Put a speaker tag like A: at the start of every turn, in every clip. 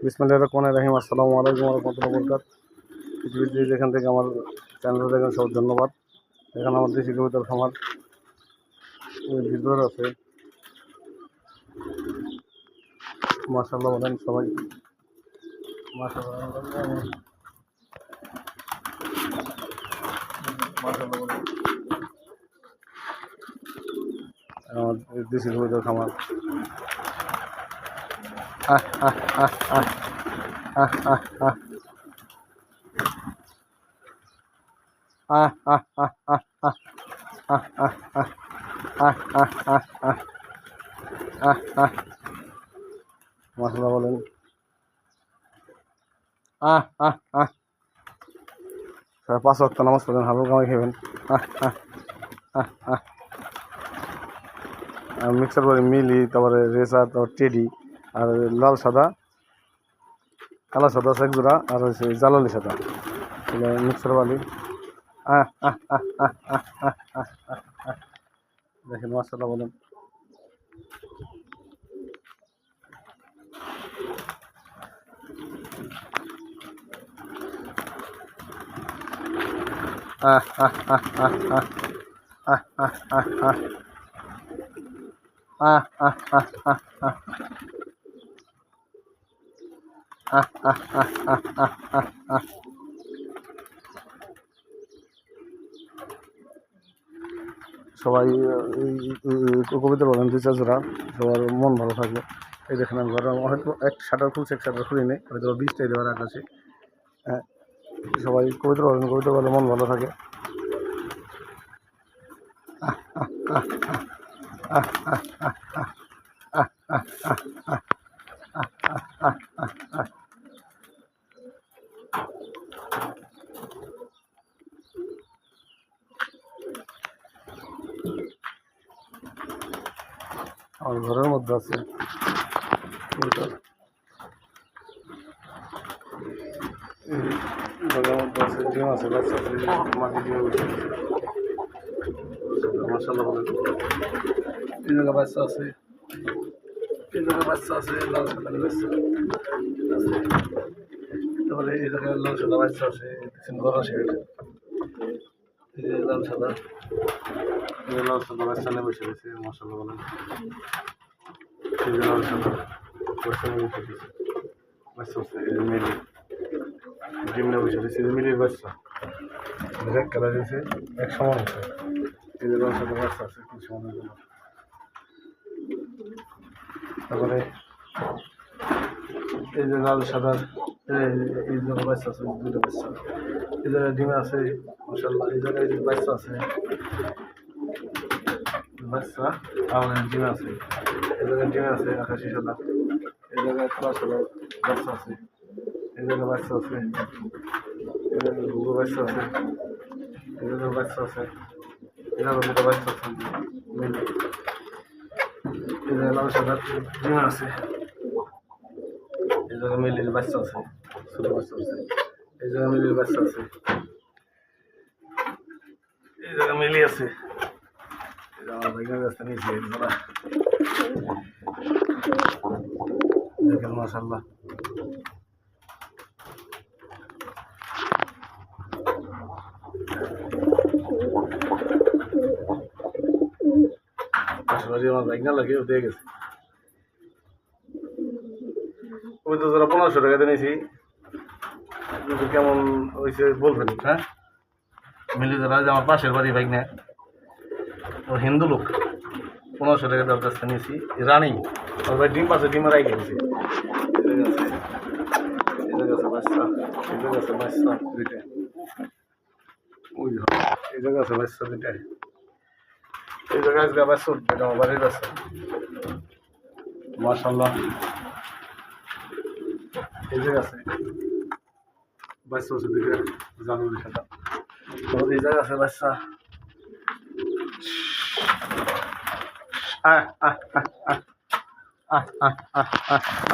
A: বিসমিল্লাহির রহমানির রহিম। আসসালামু আলাইকুম ওয়া রাহমাতুল্লাহি ওয়া বারাকাতুহু। পৃথিবীতে যেখান থেকে আমার চ্যানেল দেখেন সব ধন্যবাদ। এখানে আমার দেশি কবিতার খামার ভিতর আছে। মাশাআল্লাহ বলেন সবাই, মাশাআল্লাহ বলেন, মাশাআল্লাহ বলেন। আমার দেশি কবিতার খামার। আহ আহ আহ আহ আহ আহ আহ আহ আহ আহ আহ আহ আহ আহ আহ আহ আহ আহ আহ মাশাআল্লাহ বলেন। আহ আহ আহ পাঁচ ওয়াক্ত নামাজ পড়েন, হালুয়া কামাই খাবেন। আহ আহ আহ আহ মিক্সার করে মিলি, তারপরে রেসা, তারপর টেডি, আর লাল সাদা, কালা সাদা আছে এক জোড়া, আর হচ্ছে জালালি সাদা, মিক্সার বালি। আহ আহ আহ আহ আহ আহ আহ আহ দেখেন মাশাআল্লাহ বলেন। আহ আহ আহ আহ আহ আহ আহ আহ আহ আহ আহ আহ আহ আহ সবাই কবিতা বলেন দুই চার জোড়া, সবার মন ভালো থাকবে। এই দেখেন আমি ঘরে হয়তো এক শাটার খুলছে, এক শাটার খুলি নেই, হয়তো 20টাই দেওয়ার আকাশে। হ্যাঁ, সবাই কবিতা বলেন, কবিতা বলে মন ভালো থাকে। আমার ঘরের মধ্যে আছে কবিতা, ঘরের মধ্যে আছে ডিম আছে, বাচ্চা আছে, মাটি দিয়ে বসে আছে। মাশাআল্লাহ বলেন। এই জায়গায় বাচ্চা আছে, এই জায়গায় বাচ্চা আছে, লাল সাদা বাচ্চা আছে। তারপরে এই জায়গায় লাল সাদা বাচ্চা আছে, গলা শেড, এই যে লাল সাদা, এই যে লাল সাদা বাচ্চা নিয়ে বসে গেছে। মাশাআল্লাহ বলেন। এই যে লাল সাদা বাচ্চা নিয়ে বসে গেছে, বাচ্চা আছে, এই যে মিলি ডিম নিয়ে বসে গেছে, এই যে মিলির বাচ্চা ব্ল্যাক কালার হয়েছে, এক সমান আছে। এই যে লাল সাদা বাচ্চা আছে, খুব সমান হয়ে। তারপরে এই যে লাল সাদার এই জায়গায় বাচ্চা আছে, দুটো বাচ্চা। এই জায়গায় ডিম আছে, মাশাআল্লাহ। এই জায়গায় বাচ্চা আছে, বাচ্চা আর ডিম আছে। এই জায়গায় ডিম আছে আকাশি সাদা, এই জায়গায় কালা সাদা বাচ্চা আছে, এই জায়গায় বাচ্চা আছে, এই জায়গায় ঘুঘু বাচ্চা আছে, এই জায়গায় বাচ্চা আছে, এই জায়গায় দুটো বাচ্চা আছে, এই জায়গায় লাল সাদা ডিম আছে, এই জায়গায় মিলির বাচ্চা আছে, ছোট বাচ্চা আছে, এই জায়গায় মিলির বাচ্চা আছে, এই জায়গায় মিলি আছে। আমার ভাইয়ের কাছে নিয়েছি দেখেন মাশাআল্লাহ। আমার বাইক না লাগে দিয়ে গেছে। ওই তো যারা 1500 টাকাতে নিয়েছি, কেমন হয়েছে বলবেন। হ্যাঁ, মিলি যারা আমার পাশের বাড়ি বাইক নেয়, ও হিন্দু লোক, 1500 টাকা তার কাছে নিয়েছি। রানিং ওর ভাই ডিম আছে, ডিমের আই গেছে। এই জায়গা আছে বাচ্চা, এই জায়গা আছে বাচ্চা দুইটা, ওই এই জায়গা আছে বাচ্চা দুইটা, এই জায়গায় আজকে বাচ্চা উঠবে, আমার বাড়ির বাচ্চা। মাশাআল্লাহ। এই জায়গা আছে বাচ্চা আছে দুইটা, জানুয়ারি সাদা। এই জায়গা আছে বাচ্চা। আহ আহ আহ আহ আহ আহ আহ আহ আহ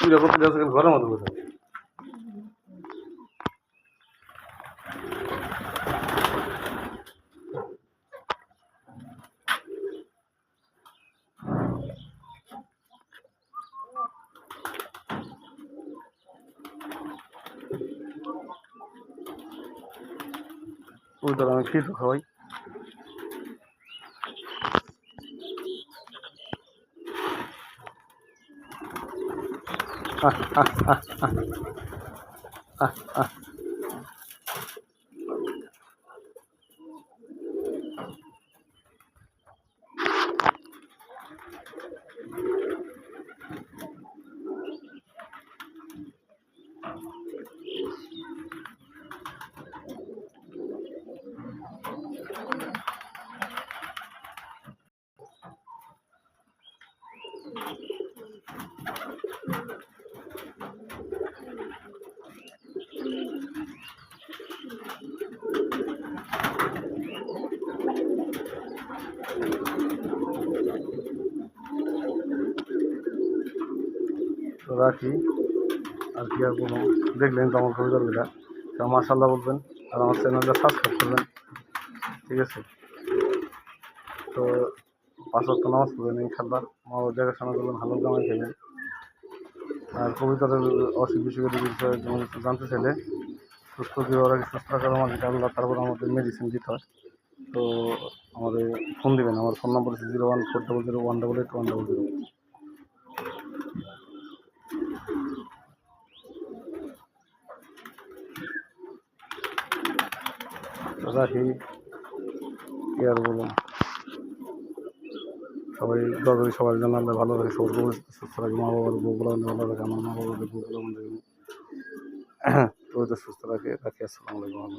A: পূজা করতে যাচ্ছে ঘরের মধ্যে বসে ওই ধর আমি খিচুড়ি খাওয়াই তো রাখি আর কি আর বলবো দেখলেন তো আমার কবিতাগুলা তো মাশাআল্লাহ বলবেন আর আমার চ্যানেলটা সাবস্ক্রাইব করবেন ঠিক আছে তো 5 ওয়াক্ত নামাজ পড়বেন ইনশাআল্লাহ মা বাবার দেখাশোনা করবেন হালাল কামাই খাবেন আর কবিতার অসুখ বিসুখের বিষয়ে জানতে চাইলে সুস্থ কীভাবে সুস্থ রাখার আমার আল্লাহ তারপর আমাদের মেডিসিন দিতে হয় তো আমাদের ফোন দেবেন আমার ফোন নম্বর হচ্ছে 01400 188 100। রাখি কি আর বলুন সবাই দরকারি সবার জন্য আল্লাহ ভালো রাখে সবার সুস্থ রাখে মা বাবার বউগুলো ভালো রাখে আমার মা বাবার বউগুলো আমাদের সুস্থ রাখে আসসালামু আলাইকুম।